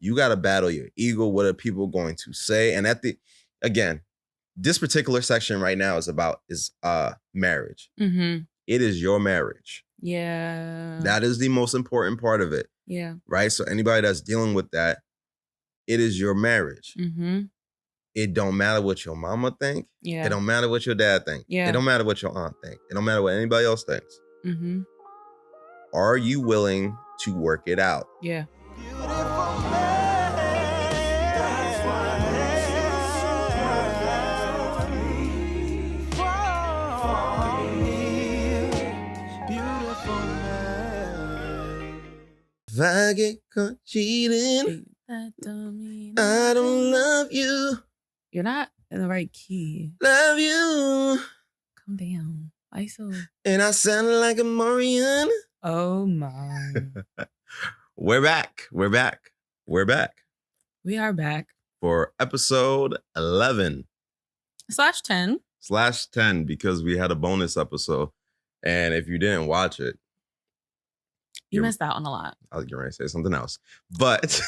you got to battle your ego. What are people going to say? And again, this particular section right now is marriage. Mm-hmm. It is your marriage. Yeah. That is the most important part of it. Yeah. Right? So anybody that's dealing with that, it is your marriage. Mm-hmm. It don't matter what your mama think. Yeah. It don't matter what your dad think. Yeah. It don't matter what your aunt think. It don't matter what anybody else thinks. Mm-hmm. Are you willing to work it out? Yeah. If I get caught cheating, That don't mean I don't love you. You're not in the right key. Love you. Calm down. Why so? And I sound like a Marian. Oh my. We're back. We're back. We're back. We are back. For episode 11. /10. /10 because we had a bonus episode. And if you didn't watch it, you missed out on a lot. I was getting ready to say something else. But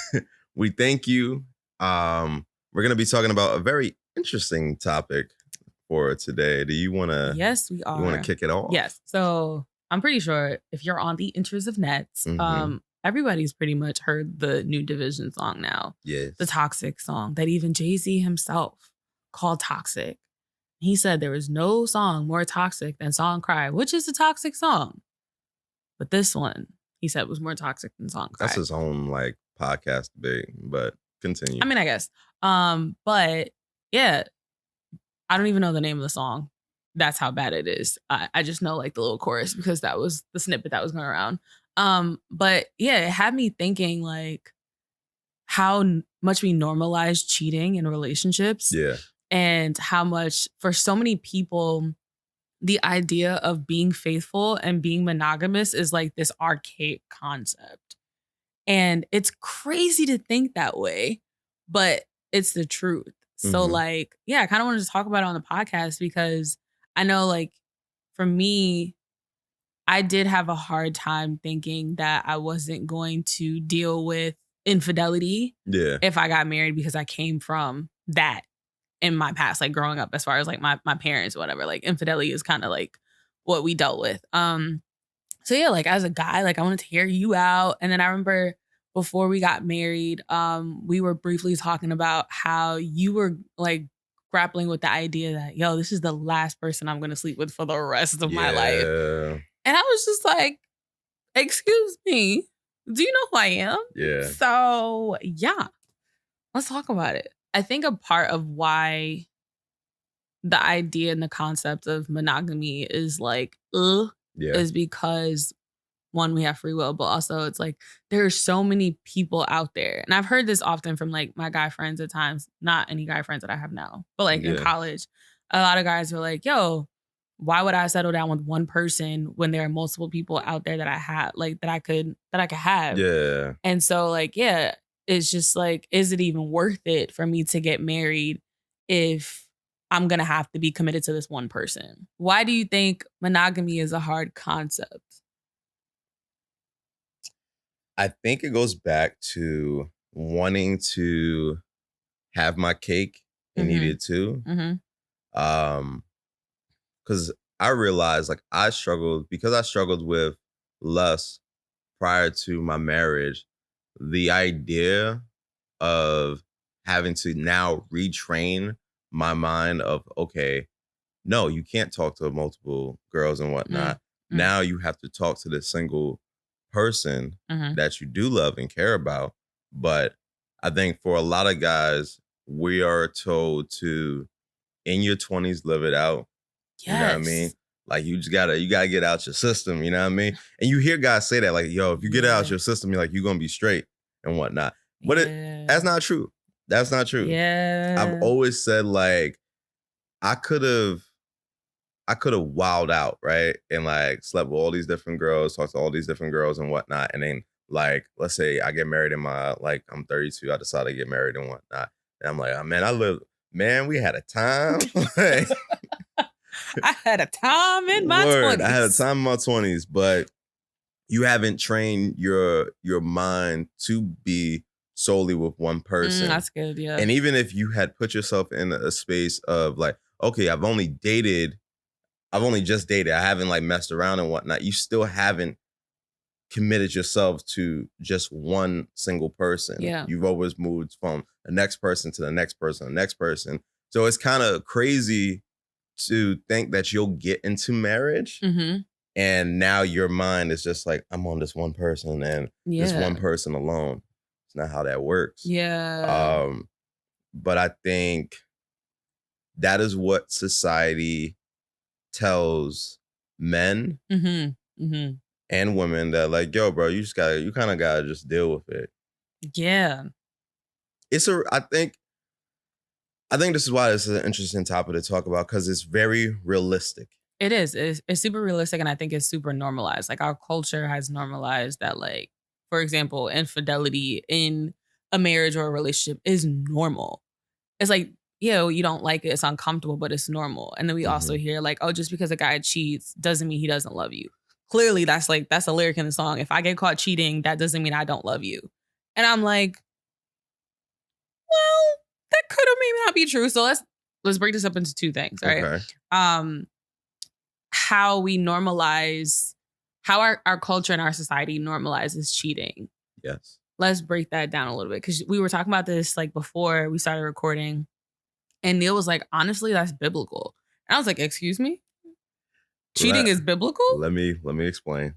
we thank you. We're going to be talking about a very interesting topic for today. Do you want to? Yes, we are. You want to kick it off? Yes. So I'm pretty sure if you're on the inters of nets, everybody's pretty much heard the new Division song now. Yes. The Toxic song that even Jay-Z himself called toxic. He said there was no song more toxic than Song Cry, which is a toxic song. But this one, he said, was more toxic than Song Cry. That's his own like podcast debate, but continue. I mean, I guess. But yeah, I don't even know the name of the song. That's how bad it is. I just know like the little chorus because that was the snippet that was going around. But yeah, it had me thinking like how much we normalize cheating in relationships. Yeah. And how much for so many people, the idea of being faithful and being monogamous is like this archaic concept. And it's crazy to think that way, but it's the truth. So like, yeah, I kind of wanted to talk about it on the podcast because I know like for me, I did have a hard time thinking that I wasn't going to deal with infidelity if I got married because I came from that in my past, like growing up as far as like my parents or whatever. Like infidelity is kind of like what we dealt with. So yeah, like as a guy, like I wanted to hear you out. And then I remember before we got married, we were briefly talking about how you were like grappling with the idea that, yo, this is the last person I'm going to sleep with for the rest of my life. And I was just like, excuse me, do you know who I am? Yeah. So yeah, let's talk about it. I think a part of why the idea and the concept of monogamy is like, is because one, we have free will, but also it's like there are so many people out there. And I've heard this often from like my guy friends at times, not any guy friends that I have now, but like in college, a lot of guys were like, yo, why would I settle down with one person when there are multiple people out there that I have, like that I could have? Yeah. And so like, yeah, it's just like, is it even worth it for me to get married if I'm going to have to be committed to this one person? Why do you think monogamy is a hard concept? I think it goes back to wanting to have my cake and eat it too. Because I realized like I struggled with lust prior to my marriage. The idea of having to now retrain my mind of, okay, no, you can't talk to multiple girls and whatnot. Now you have to talk to this single person that you do love and care about. But I think for a lot of guys, we are told to, in your 20s, live it out. Yes. You know what I mean? Like you gotta get out your system, you know what I mean? And you hear guys say that, like, yo, if you get out your system, you're like, you're gonna be straight and whatnot. But that's not true. That's not true. Yeah. I've always said like I could have wilded out, right? And like slept with all these different girls, talked to all these different girls and whatnot. And then like, let's say I get married I'm 32, I decide to get married and whatnot. And I'm like, oh, man, we had a time. I had a time in my 20s. I had a time in my 20s, but you haven't trained your mind to be solely with one person. That's good, yeah. And even if you had put yourself in a space of like, okay, I've only just dated, I haven't like messed around and whatnot, you still haven't committed yourself to just one single person. Yeah. You've always moved from the next person to the next person, the next person. So it's kind of crazy to think that you'll get into marriage and now your mind is just like, I'm on this one person and this one person alone. It's not how that works. Yeah. But I think that is what society tells men and women, that like, yo, bro, you kind of gotta just deal with it. Yeah. I think this is why this is an interesting topic to talk about, because it's very realistic. It is. It's super realistic, and I think it's super normalized. Like, our culture has normalized that, like, for example, infidelity in a marriage or a relationship is normal. It's like, you don't like it, it's uncomfortable, but it's normal. And then we also hear like, oh, just because a guy cheats doesn't mean he doesn't love you. Clearly, that's a lyric in the song. If I get caught cheating, that doesn't mean I don't love you. And I'm like, well, that could or maybe not be true. So let's break this up into two things, right? Okay. How we normalize, how our culture and our society normalizes cheating. Yes. Let's break that down a little bit, because we were talking about this like before we started recording, and Neil was like, honestly, that's biblical. And I was like, excuse me? Cheating is biblical? Let me explain.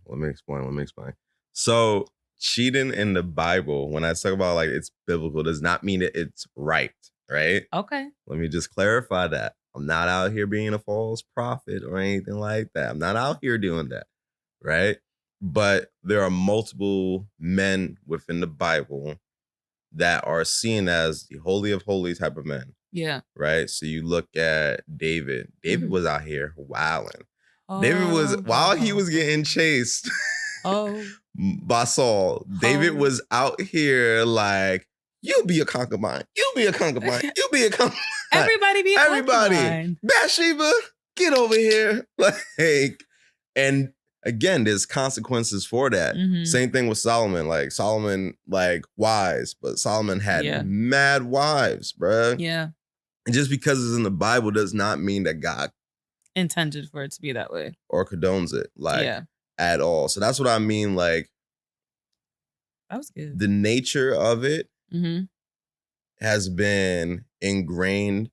So cheating in the Bible, when I talk about like it's biblical, does not mean that it's right? Okay. Let me just clarify that. I'm not out here being a false prophet or anything like that. I'm not out here doing that, right? But there are multiple men within the Bible that are seen as the holy of holies type of men. Yeah. Right? So you look at David. David was out here wilding. David was, while he was getting chased by Saul, David was out here like, you'll be a concubine. You'll be a concubine. You'll be a concubine. Everybody be a concubine. Bathsheba, get over here. Like, and again, there's consequences for that. Same thing with Solomon. Like, Solomon, like, wise, but Solomon had mad wives, bruh. Yeah. And just because it's in the Bible does not mean that God intended for it to be that way or condones it, like, at all. So that's what I mean. Like, that was good. The nature of it has been ingrained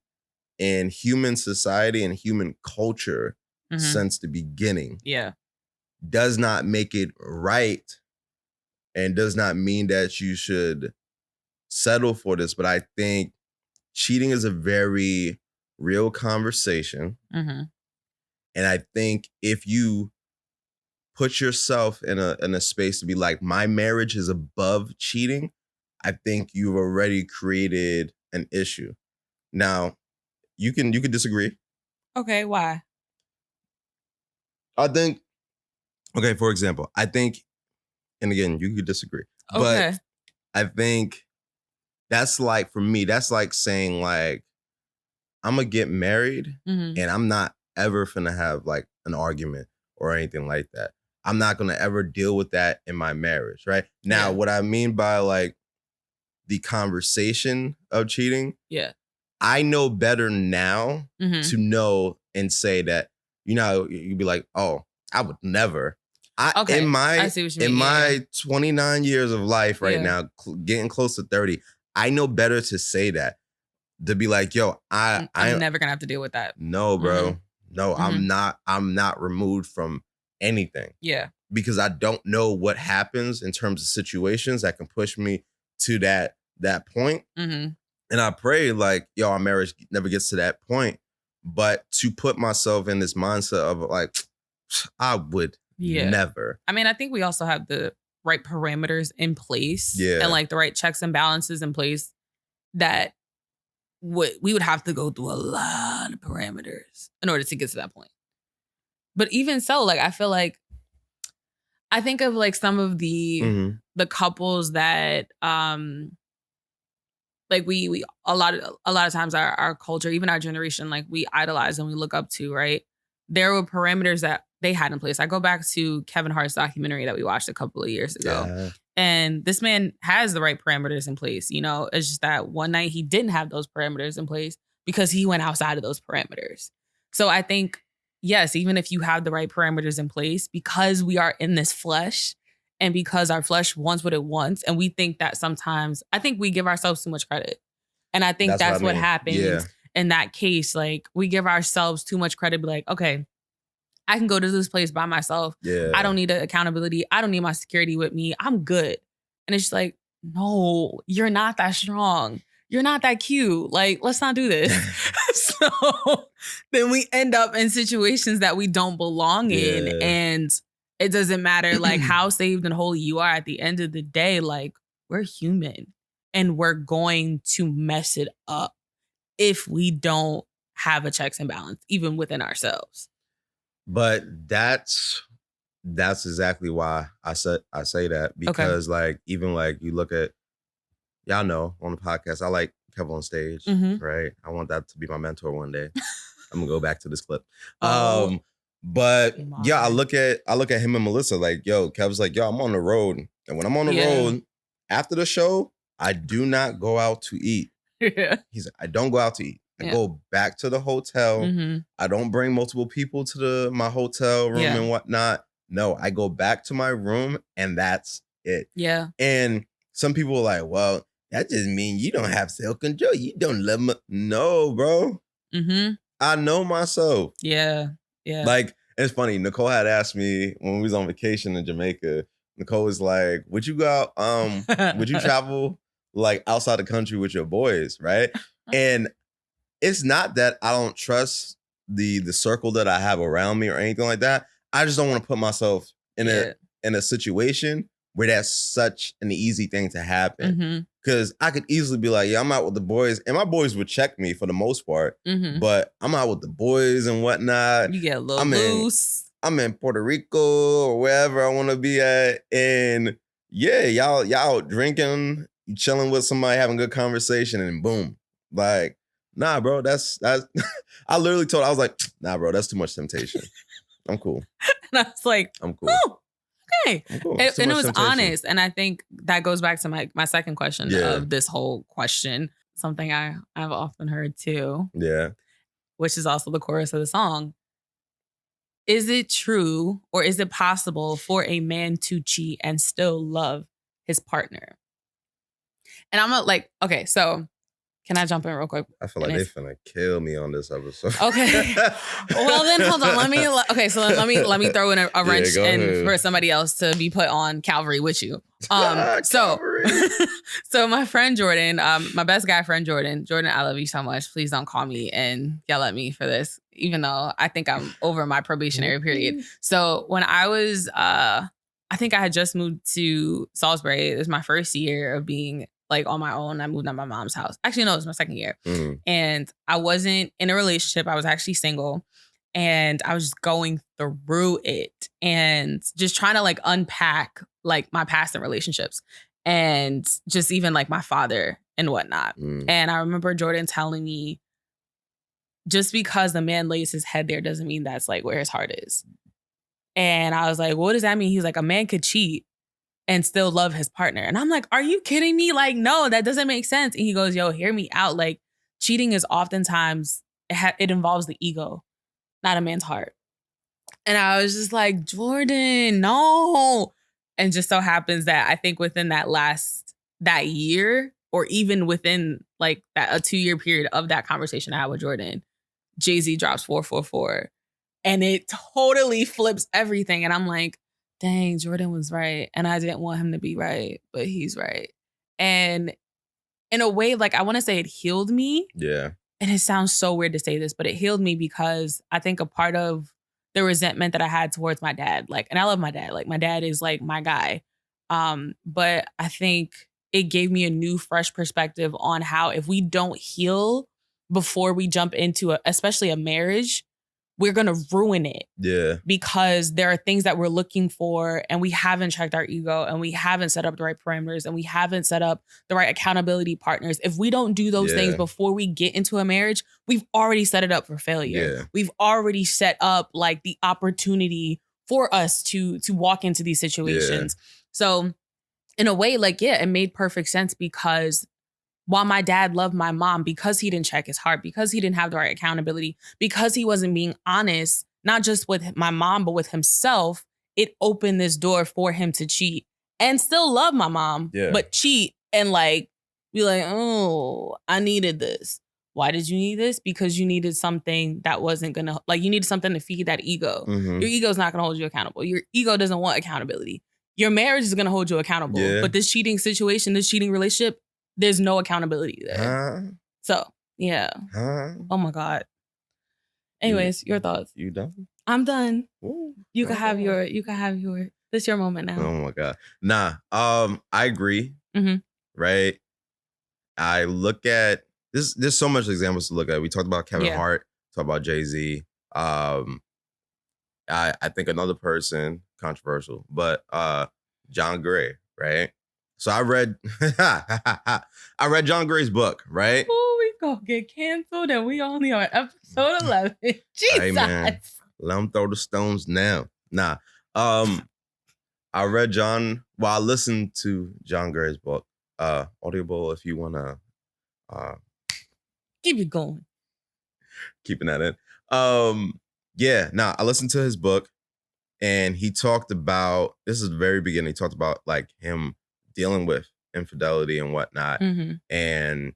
in human society and human culture since the beginning. Yeah. Does not make it right and does not mean that you should settle for this. But I think cheating is a very real conversation. And I think if you put yourself in a space to be like, my marriage is above cheating, I think you've already created an issue. Now, you can disagree. Okay, why? I think, okay, for example, I think, and again, you could disagree. Okay. But I think that's like, for me, that's like saying like, I'm going to get married and I'm not ever finna have like an argument or anything like that. I'm not going to ever deal with that in my marriage, right? Now, what I mean by like the conversation of cheating, I know better now to know and say that, you know, you'd be like, oh, I would never. In my 29 years of life right now, getting close to 30, I know better to say that. To be like, yo, I'm never gonna have to deal with that. No, bro. No, I'm not removed from anything. Yeah. Because I don't know what happens in terms of situations that can push me to that point. And I pray like, yo, our marriage never gets to that point. But to put myself in this mindset of like, I would never. I mean, I think we also have the right parameters in place and like the right checks and balances in place that we would have to go through a lot of parameters in order to get to that point. But even so, like, I feel like, I think of like some of the couples that like we a lot of times our culture, even our generation, like we idolize and we look up to, right? there were parameters that they had in place. I go back to Kevin Hart's documentary that we watched a couple of years ago. Yeah. And this man has the right parameters in place. You know, it's just that one night he didn't have those parameters in place because he went outside of those parameters. So I think, yes, even if you have the right parameters in place, because we are in this flesh and because our flesh wants what it wants, and we think that sometimes, I think we give ourselves too much credit. And I think that's what happens in that case. Like, we give ourselves too much credit, be like, okay, I can go to this place by myself. Yeah. I don't need accountability. I don't need my security with me. I'm good. And it's just like, no, you're not that strong. You're not that cute. Like, let's not do this. So then we end up in situations that we don't belong in. And it doesn't matter like how saved and holy you are. At the end of the day, like, we're human and we're going to mess it up if we don't have a checks and balance, even within ourselves. But that's exactly why I say that, because like, even like you look at, y'all know on the podcast, I like Kev on Stage, right? I want that to be my mentor one day. I'm gonna go back to this clip. But yeah, I look at him and Melissa like, yo, Kev's like, yo, I'm on the road. And when I'm on the road, after the show, I do not go out to eat. He's like, I don't go out to eat. I go back to the hotel. I don't bring multiple people to my hotel room and whatnot. No, I go back to my room and that's it. Yeah. And some people are like, well, that just means you don't have self-control. You don't love me. No, bro. I know myself. Yeah. Yeah. Like, it's funny. Nicole had asked me when we was on vacation in Jamaica. Nicole was like, would you go out, would you travel like outside the country with your boys, right? And it's not that I don't trust the circle that I have around me or anything like that. I just don't want to put myself in a situation where that's such an easy thing to happen. Because I could easily be like, yeah, I'm out with the boys. And my boys would check me for the most part. But I'm out with the boys and whatnot. You get a little loose. I'm in Puerto Rico or wherever I want to be at. And yeah, y'all drinking, you chilling with somebody, having good conversation, and boom. Like, nah, bro, that's I literally told, I was like, nah, bro, that's too much temptation. I'm cool. And I was like, I'm cool. Oh, okay. I'm cool. And it was honest. And I think that goes back to my second question of this whole question. Something I've often heard too. Yeah. Which is also the chorus of the song. Is it true or is it possible for a man to cheat and still love his partner? And I'm not like, okay, so can I jump in real quick? I feel like they're finna kill me on this episode. Okay. Well, then hold on. Let me throw in a wrench in for somebody else to be put on Calvary with you. So my friend Jordan, my best guy friend Jordan, I love you so much. Please don't call me and yell at me for this, even though I think I'm over my probationary period. So when I was, I think I had just moved to Salisbury. It was my first year of being like on my own. I moved out of my mom's house. Actually, no, it was my second year. And I wasn't in a relationship. I was actually single. And I was just going through it and just trying to like unpack like my past and relationships and just even like my father and whatnot. And I remember Jordan telling me, just because the man lays his head there doesn't mean that's like where his heart is. And I was like, what does that mean? He's like, a man could cheat and still love his partner. And I'm like, are you kidding me? Like, no, that doesn't make sense. And he goes, yo, hear me out. Like, cheating is oftentimes, it involves the ego, not a man's heart. And I was just like, Jordan, no. And just so happens that I think within that year, or even within like a 2-year period of that conversation I had with Jordan, Jay-Z drops 444. And it totally flips everything. And I'm like, dang, Jordan was right. And I didn't want him to be right, but he's right. And in a way, like, I want to say it healed me. Yeah. And it sounds so weird to say this, but it healed me because I think a part of the resentment that I had towards my dad, like, and I love my dad. Like, my dad is like my guy. But I think it gave me a new, fresh perspective on how if we don't heal before we jump into especially a marriage, we're going to ruin it. Yeah. Because there are things that we're looking for and we haven't checked our ego and we haven't set up the right parameters and we haven't set up the right accountability partners. If we don't do those things before we get into a marriage, we've already set it up for failure. Yeah. We've already set up like the opportunity for us to walk into these situations. So in a way, like, yeah, it made perfect sense because while my dad loved my mom, because he didn't check his heart, because he didn't have the right accountability, because he wasn't being honest, not just with my mom, but with himself, it opened this door for him to cheat and still love my mom, but cheat and like be like, oh, I needed this. Why did you need this? Because you needed something that wasn't going to, like, you needed something to feed that ego. Mm-hmm. Your ego is not going to hold you accountable. Your ego doesn't want accountability. Your marriage is going to hold you accountable. Yeah. But this cheating situation, this cheating relationship, there's no accountability there. So, yeah. Oh my God. Anyways, your thoughts. You done? I'm done. Ooh, you can have your, this is your moment now. Oh my God. Nah, I agree. Mm-hmm. Right? I look at, there's so much examples to look at. We talked about Kevin Hart, talked about Jay-Z. I think another person, controversial, but John Gray, right? So I read John Gray's book, right? Oh, we gonna get canceled and we only on episode 11. Jesus. Hey man, let them throw the stones now. Nah. I listened to John Gray's book, Audible if you wanna keep it going. Keeping that in. I listened to his book and he talked about, this is the very beginning, he talked about like him dealing with infidelity and whatnot. Mm-hmm. And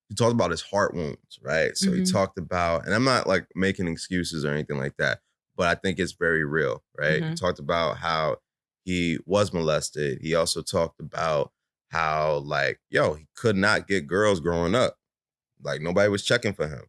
he talked about his heart wounds, right? So he talked about, and I'm not like making excuses or anything like that, but I think it's very real, right? He talked about how he was molested. He also talked about how like, he could not get girls growing up. Like nobody was checking for him.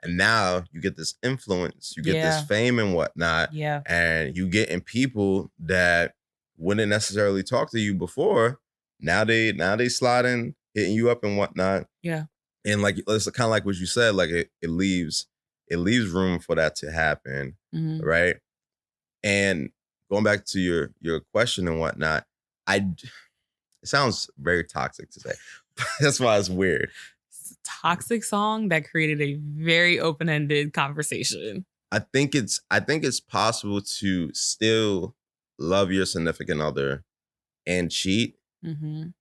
And now you get this influence, you get this fame and whatnot. Yeah. And you getting people that wouldn't necessarily talk to you before. Now they sliding, hitting you up and whatnot. Yeah. And like it's kind of like what you said, like it leaves room for that to happen. Mm-hmm. Right. And going back to your question and whatnot, it sounds very toxic to say. That's why it's weird. It's a toxic song that created a very open-ended conversation. I think it's possible to still love your significant other and cheat. Mm-hmm.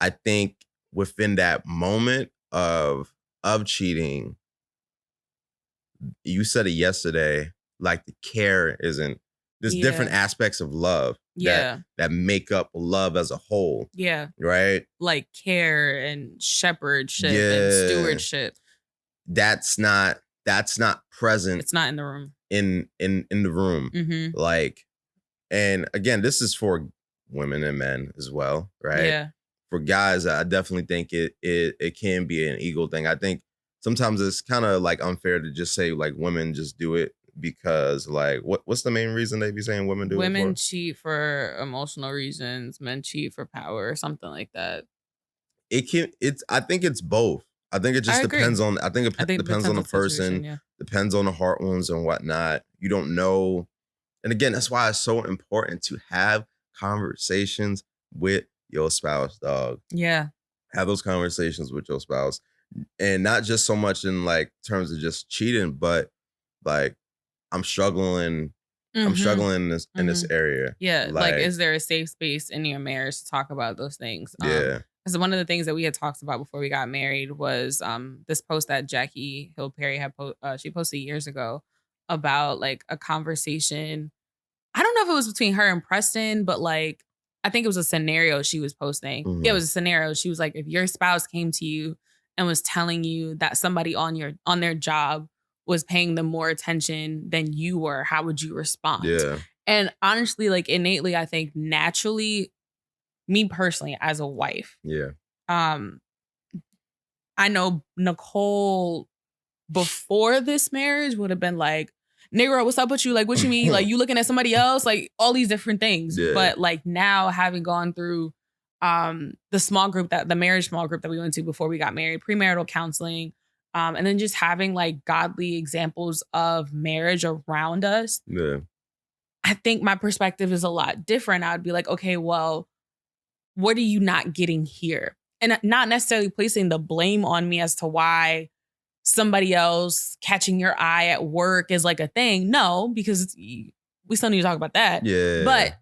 I think within that moment of cheating, you said it yesterday, like the care isn't, there's different aspects of love that make up love as a whole. Yeah. Right? Like care and shepherdship and stewardship. That's not present. It's not in the room. In the room. Mm-hmm. Like, and again, this is for women and men as well, right? Yeah. For guys, I definitely think it can be an ego thing. I think sometimes it's kind of like unfair to just say like women just do it because like what's the main reason they be saying women do it for? Women cheat for emotional reasons, men cheat for power or something like that. I think it's both. I think it just depends on, I think it depends on the person, depends on the heart wounds and whatnot. You don't know. And again, that's why it's so important to have conversations with your spouse, dog. Yeah. Have those conversations with your spouse. And not just so much in like terms of just cheating, but like I'm struggling in this area. Yeah. Like is there a safe space in your marriage to talk about those things? Because one of the things that we had talked about before we got married was this post that Jackie Hill Perry had she posted years ago about like a conversation. I don't know if it was between her and Preston, but like I think it was a scenario she was posting. Mm-hmm. Yeah, it was a scenario. She was like, if your spouse came to you and was telling you that somebody on their job was paying them more attention than you were, how would you respond? Yeah. And honestly, like innately, I think naturally, me personally as a wife, I know Nicole before this marriage would have been like, nigga, what's up with you? Like, what you mean? Like, you looking at somebody else? Like, all these different things. Yeah. But like now, having gone through the marriage small group that we went to before we got married, premarital counseling, And then just having like godly examples of marriage around us, Yeah. I think my perspective is a lot different. I would be like, okay, well, what are you not getting here? And not necessarily placing the blame on me as to why somebody else catching your eye at work is like a thing. No, because we still need to talk about that. Yeah. But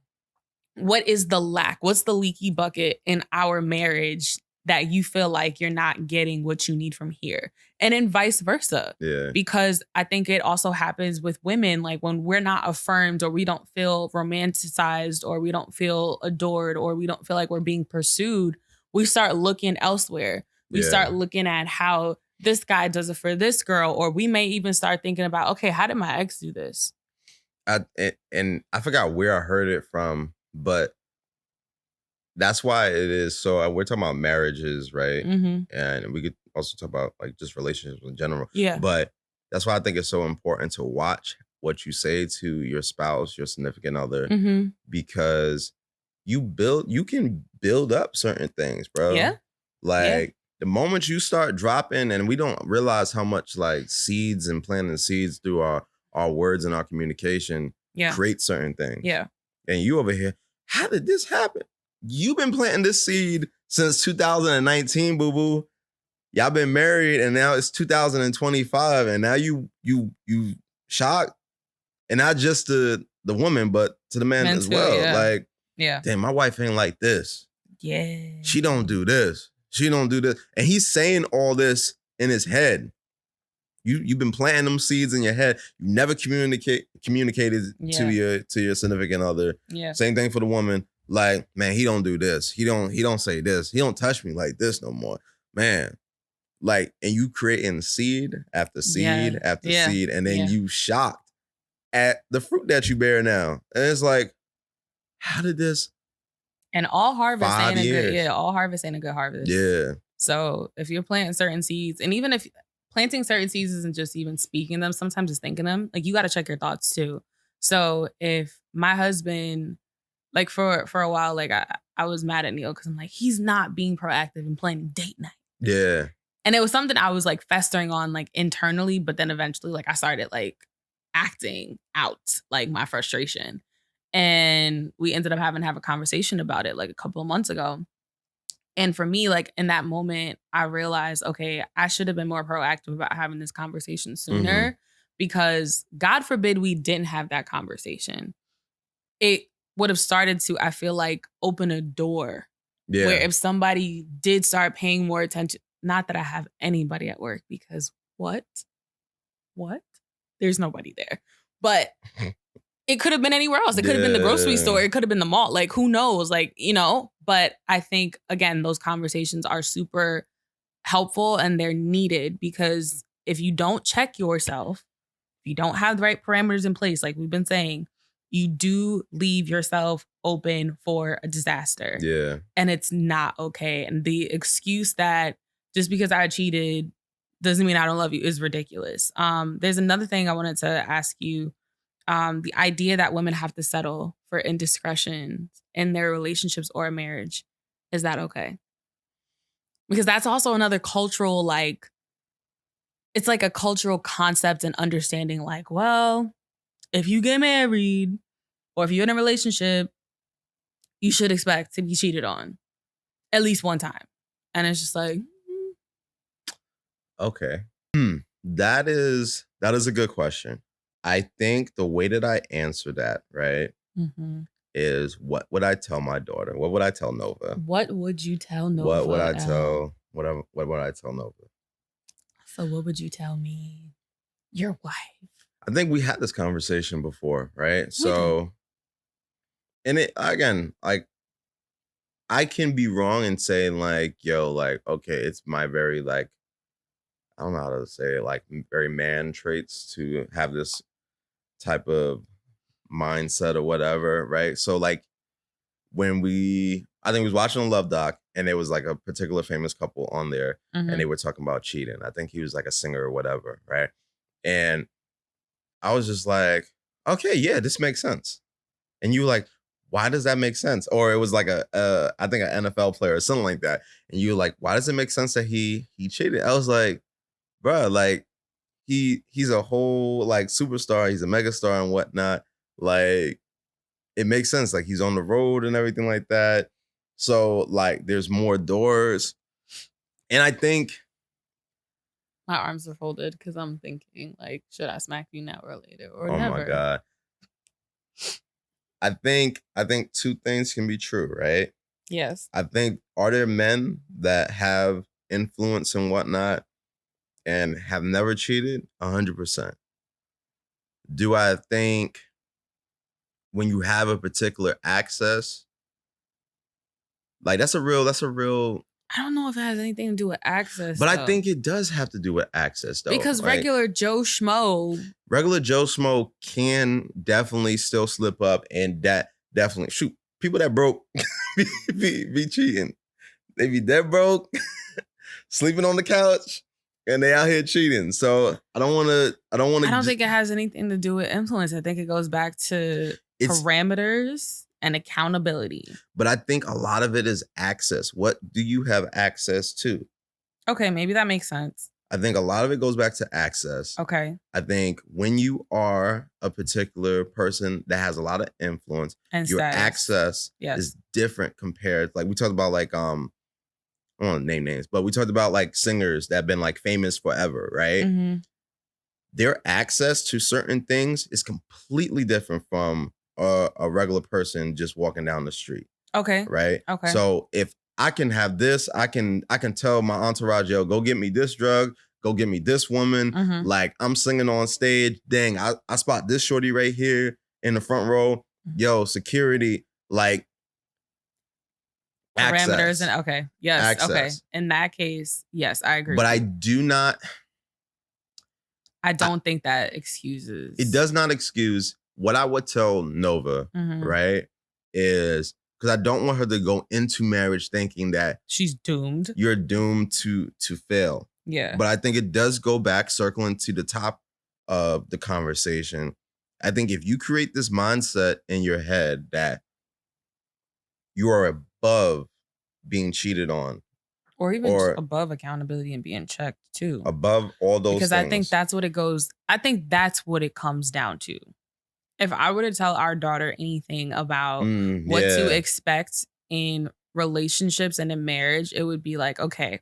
what is the lack? What's the leaky bucket in our marriage that you feel like you're not getting what you need from here? And then vice versa. Yeah. Because I think it also happens with women, like when we're not affirmed or we don't feel romanticized or we don't feel adored or we don't feel like we're being pursued, we start looking elsewhere. We start looking at how this guy does it for this girl, or we may even start thinking about, okay, how did my ex do this? And I forgot where I heard it from, but that's why it is so. We're talking about marriages, right? Mm-hmm. And we could also talk about like just relationships in general. Yeah. But that's why I think it's so important to watch what you say to your spouse, your significant other, Mm-hmm. because you can build up certain things, bro. Yeah. Like the moment you start dropping, and we don't realize how much like seeds and planting seeds through our words and our communication create certain things. Yeah. And you over here, how did this happen? You've been planting this seed since 2019, boo-boo. Y'all been married and now it's 2025 and now you shocked. And not just to the woman, but to the man as well. Yeah. Like, yeah, damn, my wife ain't like this. Yeah. She don't do this. She don't do this. And he's saying all this in his head. You've been planting them seeds in your head. You never communicated to your significant other. Yeah. Same thing for the woman. Like, man, he don't do this. He don't say this. He don't touch me like this no more. Man. Like, and you creating seed after seed after seed, and then you shocked at the fruit that you bear now. And it's like, how did this? And all harvest ain't a years. good, all harvest ain't a good harvest. Yeah. So if you're planting certain seeds, and even if planting certain seeds isn't just even speaking them, sometimes it's thinking them, like you got to check your thoughts too. So if my husband, like for a while, like I was mad at Neil because I'm like, he's not being proactive in planning date night. Yeah. And it was something I was like festering on like internally, but then eventually like I started like acting out like my frustration. And we ended up having to have a conversation about it like a couple of months ago. And for me, like in that moment, I realized, okay, I should have been more proactive about having this conversation sooner because God forbid we didn't have that conversation. It would have started to, I feel like, open a door where if somebody did start paying more attention, not that I have anybody at work because what? There's nobody there. But it could have been anywhere else. It could have been the grocery store. It could have been the mall. Like, who knows? Like, you know, but I think, again, those conversations are super helpful and they're needed because if you don't check yourself, if you don't have the right parameters in place, like we've been saying, you do leave yourself open for a disaster. Yeah. And it's not okay. And the excuse that just because I cheated doesn't mean I don't love you is ridiculous. There's another thing I wanted to ask you. The idea that women have to settle for indiscretions in their relationships or a marriage. Is that okay? Because that's also another cultural, like, it's like a cultural concept and understanding like, well, if you get married or if you're in a relationship, you should expect to be cheated on at least one time. And it's just like, okay. That is a good question. I think the way that I answer that, right, is what would I tell my daughter? What would I tell Nova? What would you tell Nova? What would I tell Nova? So what would you tell me? Your wife. I think we had this conversation before, right? So, and it again, like, I can be wrong in saying like, yo, like, okay, it's my very like, I don't know how to say it, like very man traits to have this type of mindset or whatever, right? So like when I think we was watching a Love doc and there was like a particular famous couple on there and they were talking about cheating. I think he was like a singer or whatever, right? And I was just like, okay, yeah, this makes sense. And you were like, why does that make sense? Or it was like I think an NFL player or something like that. And you were like, why does it make sense that he cheated? I was like, bro, like he's a whole like superstar. He's a megastar and whatnot. Like it makes sense. Like he's on the road and everything like that. So like there's more doors. And I think My arms are folded because I'm thinking, like, should I smack you now or later or oh never? my God. I think two things can be true, right? Yes. I think are there men that have influence and whatnot and have never cheated? 100%. Do I think when you have a particular access, like that's a real I don't know if it has anything to do with access. but I though. think it does have to do with access though. Because Like, regular Joe Schmo, regular Joe Smo can definitely still slip up, and that definitely shoot people that broke be cheating. They be dead broke, sleeping on the couch, and they out here cheating. So I don't think it has anything to do with influence. I think it goes back to parameters and accountability. But I think a lot of it is access. What do you have access to? Okay, maybe that makes sense. I think a lot of it goes back to access. Okay. I think when you are a particular person that has a lot of influence, and your status. access is different compared. Like we talked about, like I don't want to name names, but we talked about like singers that have been like famous forever, right? Mm-hmm. Their access to certain things is completely different from a regular person just walking down the street. Okay. Right. Okay. So if I can have this, I can tell my entourage, yo, go get me this drug, go get me this woman. Mm-hmm. Like I'm singing on stage. Dang, I spot this shorty right here in the front row. Yo, security, like parameters access. And okay. Yes. Access. Okay. In that case, yes, I agree. But I do not. I don't think that excuses. It does not excuse. What I would tell Nova, right, is because I don't want her to go into marriage thinking that she's doomed. You're doomed to fail. Yeah. But I think it does go back, circling to the top of the conversation. I think if you create this mindset in your head that you are above being cheated on, or even just above accountability and being checked too. Above all those because things. I think that's what it goes. I think that's what it comes down to. If I were to tell our daughter anything about what to expect in relationships and in marriage, it would be like, okay,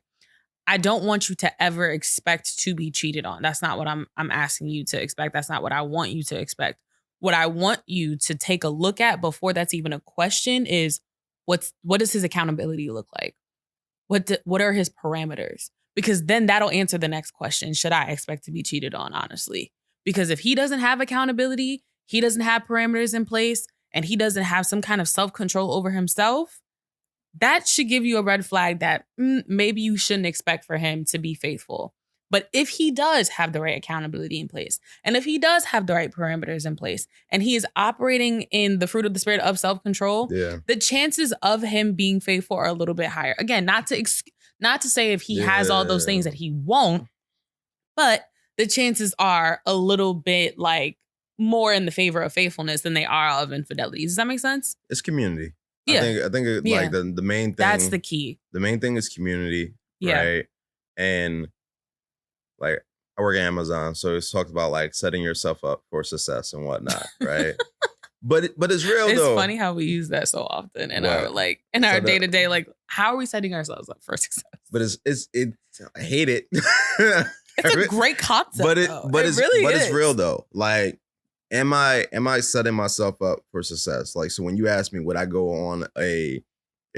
I don't want you to ever expect to be cheated on. That's not what I'm asking you to expect. That's not what I want you to expect. What I want you to take a look at before that's even a question is what does his accountability look like? What are his parameters? Because then that'll answer the next question. Should I expect to be cheated on, honestly? Because if he doesn't have accountability, he doesn't have parameters in place, and he doesn't have some kind of self-control over himself, that should give you a red flag that maybe you shouldn't expect for him to be faithful. But if he does have the right accountability in place, and if he does have the right parameters in place, and he is operating in the fruit of the spirit of self-control, the chances of him being faithful are a little bit higher. Again, not to say if he has all those things that he won't, but the chances are a little bit like more in the favor of faithfulness than they are of infidelity. Does that make sense? It's community. Yeah. I think like the main thing. That's the key. The main thing is community, right? And like I work at Amazon, so it's talked about like setting yourself up for success and whatnot, right? but it's real though. It's funny how we use that so often in our day to day. Like, how are we setting ourselves up for success? But it's I hate it. It's a great concept, but it's real though. Like, am I setting myself up for success? Like, so when you ask me, would I go on a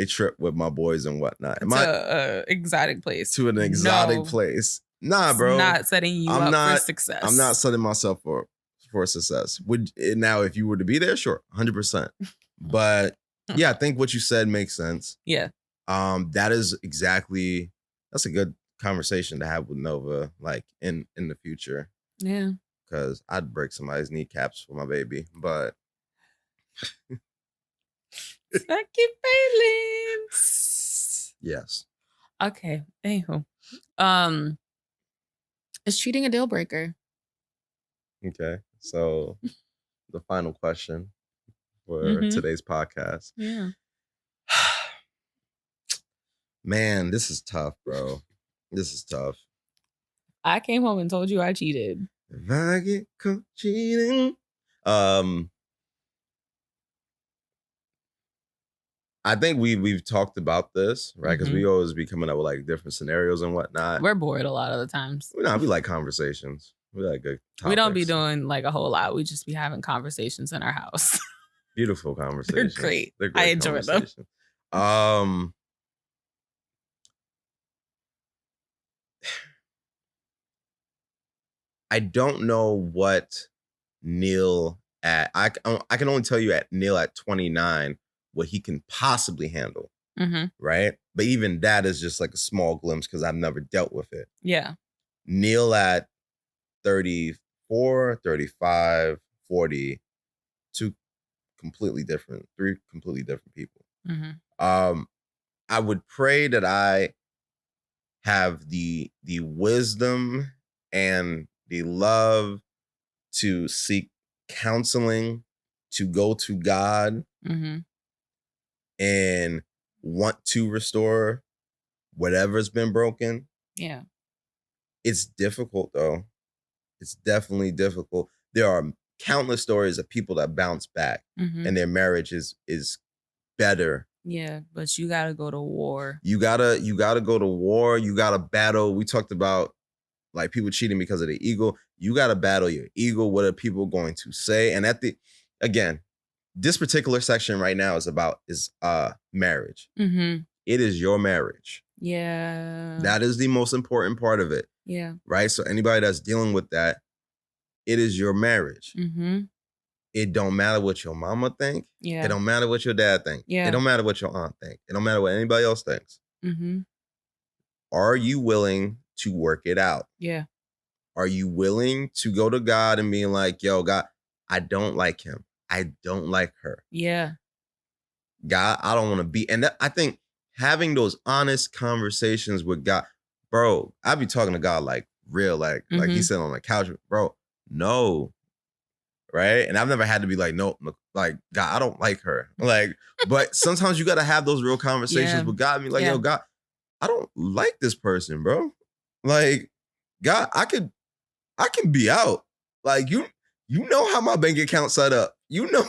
trip with my boys and whatnot? Am I exotic place? To an exotic place? Nah, bro. It's not setting you up for success. I'm not setting myself up for success. Now, if you were to be there, sure, 100%. But yeah, I think what you said makes sense. Yeah. That's a good conversation to have with Nova, like in the future. Yeah. Because I'd break somebody's kneecaps for my baby, but Sucky feelings. Yes. Okay. Anywho, is cheating a deal breaker? Okay. So the final question for today's podcast. Yeah. Man, this is tough, bro. This is tough. I came home and told you I cheated. If I get caught cheating. I think we've talked about this, right? Because we always be coming up with like different scenarios and whatnot. We're bored a lot of the times. We like conversations. We like good topics. We don't be doing like a whole lot. We just be having conversations in our house. Beautiful conversations. They're great. They're great. I enjoy them. I don't know what Neil at. I can only tell you at Neil at 29 what he can possibly handle. Right? But even that is just like a small glimpse because I've never dealt with it. Yeah. Neil at 34, 35, 40, three completely different people. I would pray that I have the wisdom and the love to seek counseling, to go to God, and want to restore whatever's been broken. Yeah. It's difficult though. It's definitely difficult. There are countless stories of people that bounce back and their marriage is better. Yeah, but you gotta go to war. You gotta go to war. You gotta battle. We talked about like people cheating because of their ego. You gotta battle your ego. What are people going to say? And again, this particular section right now is about marriage. It is your marriage. Yeah. That is the most important part of it. Yeah. Right? So anybody that's dealing with that, it is your marriage. It don't matter what your mama think. Yeah. It don't matter what your dad think. Yeah. It don't matter what your aunt think. It don't matter what anybody else thinks. Are you willing to work it out? Yeah. Are you willing to go to God and be like, yo, God, I don't like him. I don't like her. Yeah. God, I don't want to be. And I think having those honest conversations with God, bro, I be talking to God like real, like he's sitting on the couch, bro. No. Right. And I've never had to be like, no, like, God, I don't like her. Like, but sometimes you got to have those real conversations with God and be like, yo, God, I don't like this person, bro. Like, God, I can be out. Like, you know how my bank account set up. You know,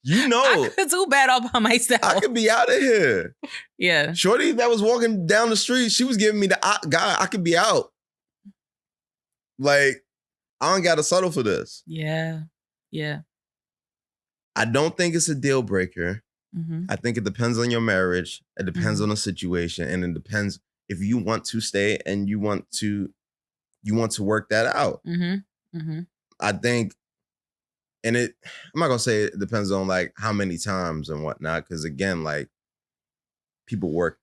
I could do bad all by myself. I could be out of here. Yeah. Shorty that was walking down the street, she was giving me the God, I could be out. Like, I don't got to settle for this. Yeah. Yeah. I don't think it's a deal breaker. I think it depends on your marriage. It depends on the situation. And it depends if you want to stay and you want to work that out. I think, and I'm not going to say it depends on like how many times and whatnot. Cause again, like people work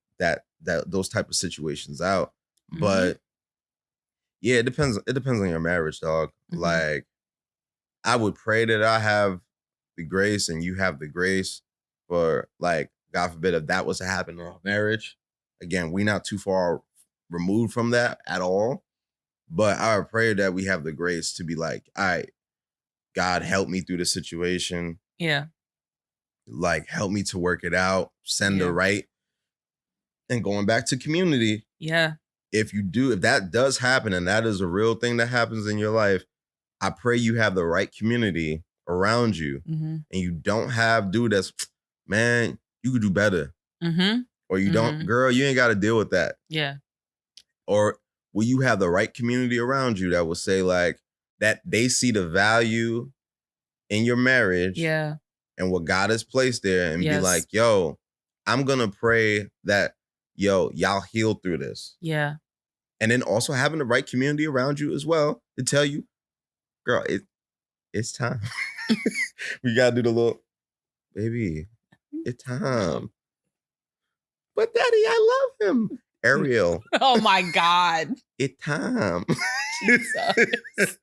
those type of situations out. But yeah, it depends on your marriage, dog. Like I would pray that I have the grace and you have the grace for like, God forbid if that was to happen in our marriage. Again, we're not too far removed from that at all. But I would pray that we have the grace to be like, all right, God, help me through the situation. Yeah. Like, help me to work it out, send the right. And going back to community. Yeah. If that does happen and that is a real thing that happens in your life, I pray you have the right community around you and you don't have dude that's, man, you could do better. Or you don't, girl, you ain't got to deal with that. Yeah. Or will you have the right community around you that will say like that they see the value in your marriage and what God has placed there and be like, yo, I'm going to pray that, y'all heal through this. Yeah. And then also having the right community around you as well to tell you, girl, it's time. We got to do the little, baby, it's time. But daddy, I love him. Ariel. Oh my God. It's time. Jesus.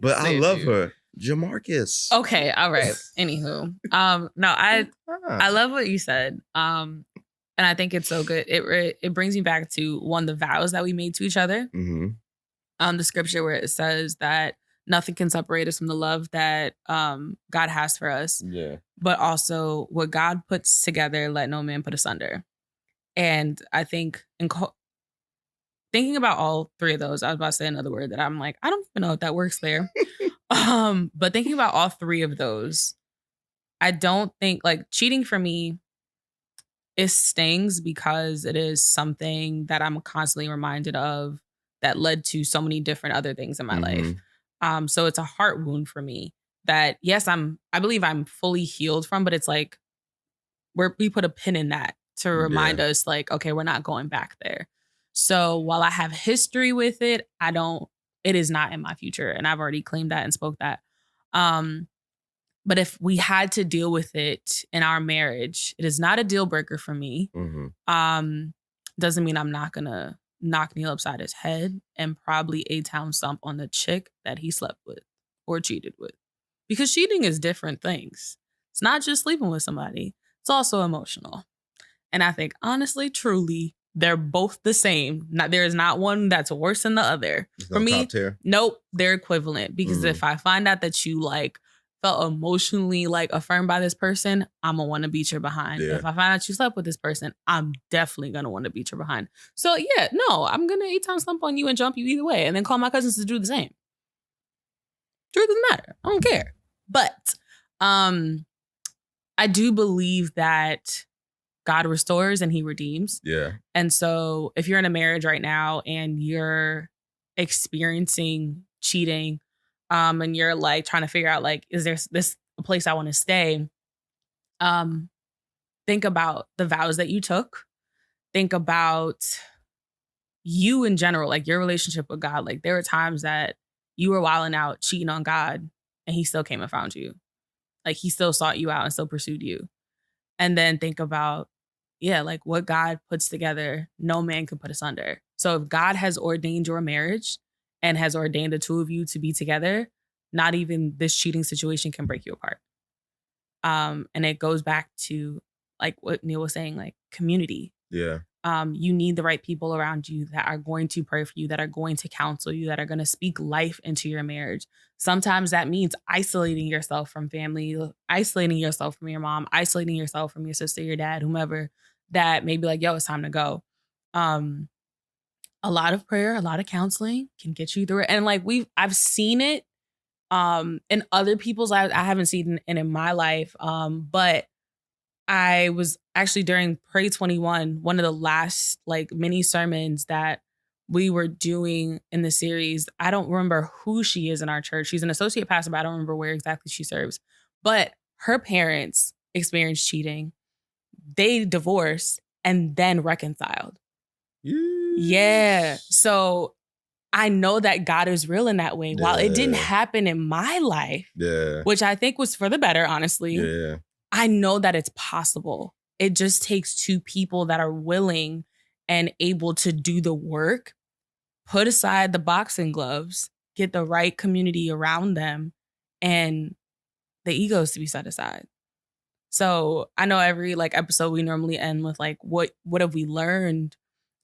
But I love her. Jamarcus. Okay, all right. Anywho. No, I love what you said. And I think it's so good. It brings me back to the vows that we made to each other. The scripture where it says that nothing can separate us from the love that God has for us. Yeah. But also what God puts together, let no man put asunder. And I think thinking about all three of those, I was about to say another word that I'm like, I don't even know if that works there. But thinking about all three of those, I don't think like cheating for me, it stings because it is something that I'm constantly reminded of that led to so many different other things in my life. So it's a heart wound for me that yes, I believe I'm fully healed from, but it's like we put a pin in that to remind us like, okay, we're not going back there. So while I have history with it, it is not in my future. And I've already claimed that and spoke that. But if we had to deal with it in our marriage, it is not a deal breaker for me. Doesn't mean I'm not gonna knock Neil upside his head and probably A-town stomp on the chick that he slept with or cheated with. Because cheating is different things. It's not just sleeping with somebody. It's also emotional. And I think honestly, truly, they're both the same. There is not one that's worse than the other. For me, nope, they're equivalent. Because if I find out that you like felt emotionally like affirmed by this person, I'm gonna want to beat your behind. If I find out you slept with this person, I'm definitely gonna want to beat your behind. So yeah, no, I'm gonna 8-time slump on you and jump you either way, and then call my cousins to do the same. Truth doesn't matter. I don't care. But I do believe that God restores and he redeems. Yeah. And so if you're in a marriage right now and you're experiencing cheating, and you're like trying to figure out like, is there this a place I want to stay? Think about the vows that you took. Think about you in general, like your relationship with God. Like there were times that you were wilding out, cheating on God, and he still came and found you. Like he still sought you out and still pursued you. And then think about, like what God puts together, no man can put asunder. So if God has ordained your marriage and has ordained the two of you to be together, not even this cheating situation can break you apart. And it goes back to like what Neil was saying, like community. Yeah. You need the right people around you that are going to pray for you, that are going to counsel you, that are going to speak life into your marriage. Sometimes that means isolating yourself from family, isolating yourself from your mom, isolating yourself from your sister, your dad, whomever, that may be like, yo, it's time to go. A lot of prayer, a lot of counseling can get you through it. And like I've seen it in other people's lives. I haven't seen it in my life. But I was actually during Pray 21, one of the last like mini sermons that we were doing in the series. I don't remember who she is in our church. She's an associate pastor, but I don't remember where exactly she serves. But her parents experienced cheating. They divorced and then reconciled. Yeah. So I know that God is real in that way. Yeah. While it didn't happen in my life, which I think was for the better, honestly, I know that it's possible. It just takes two people that are willing and able to do the work, put aside the boxing gloves, get the right community around them, and the egos to be set aside. So I know every like episode we normally end with like, what have we learned?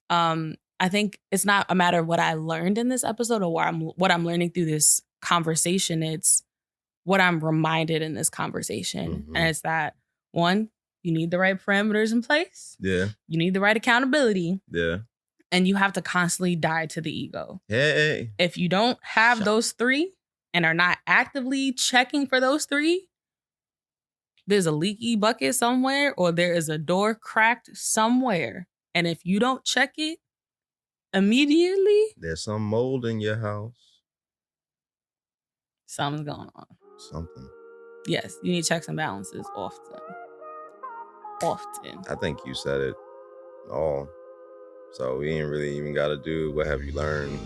I think it's not a matter of what I learned in this episode or what I'm learning through this conversation. It's what I'm reminded in this conversation. And it's that, one, you need the right parameters in place. Yeah. You need the right accountability. Yeah. And you have to constantly die to the ego. Hey. If you don't have those three and are not actively checking for those three, there's a leaky bucket somewhere or there is a door cracked somewhere. And if you don't check it immediately, there's some mold in your house. Something's going on. Something. Yes, you need checks and balances often. I think you said it all. So we ain't really even got to do what have you learned.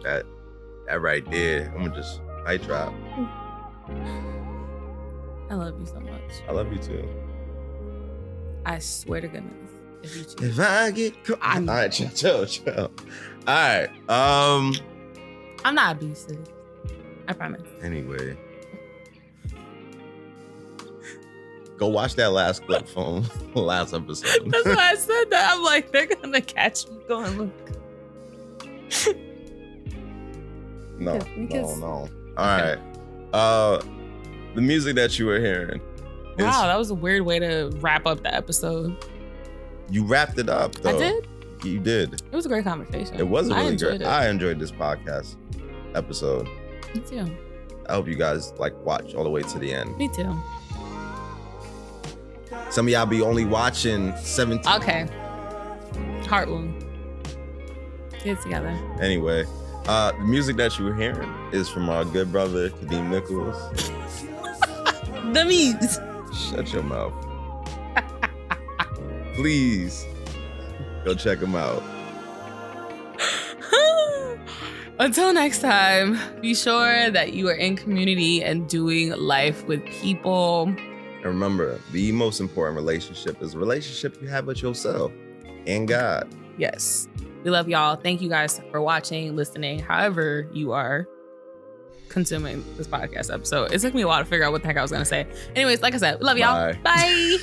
That right there. I'm gonna just mic drop. I love you so much. I love you too. I swear to goodness. If I get all right, chill. All right. I'm not abusive. I promise. Anyway. Go watch that last clip from last episode. That's why I said that. I'm like, they're gonna catch me going, look. No. All right. The music that you were hearing. Wow, that was a weird way to wrap up the episode. You wrapped it up, though. I did? You did. It was a great conversation. It was a really great. I enjoyed this podcast episode. Me too. I hope you guys watch all the way to the end. Me too. Some of y'all be only watching 17. Okay. Heart wound. Get it together. Anyway, the music that you were hearing is from our good brother, Kadeem Nichols. The muse. Shut your mouth. Please go check him out. Until next time, be sure that you are in community and doing life with people. And remember, the most important relationship is a relationship you have with yourself and God. Yes. We love y'all. Thank you guys for watching, listening, however you are consuming this podcast episode. It took me a while to figure out what the heck I was going to say. Anyways, like I said, we love y'all. Bye. Bye.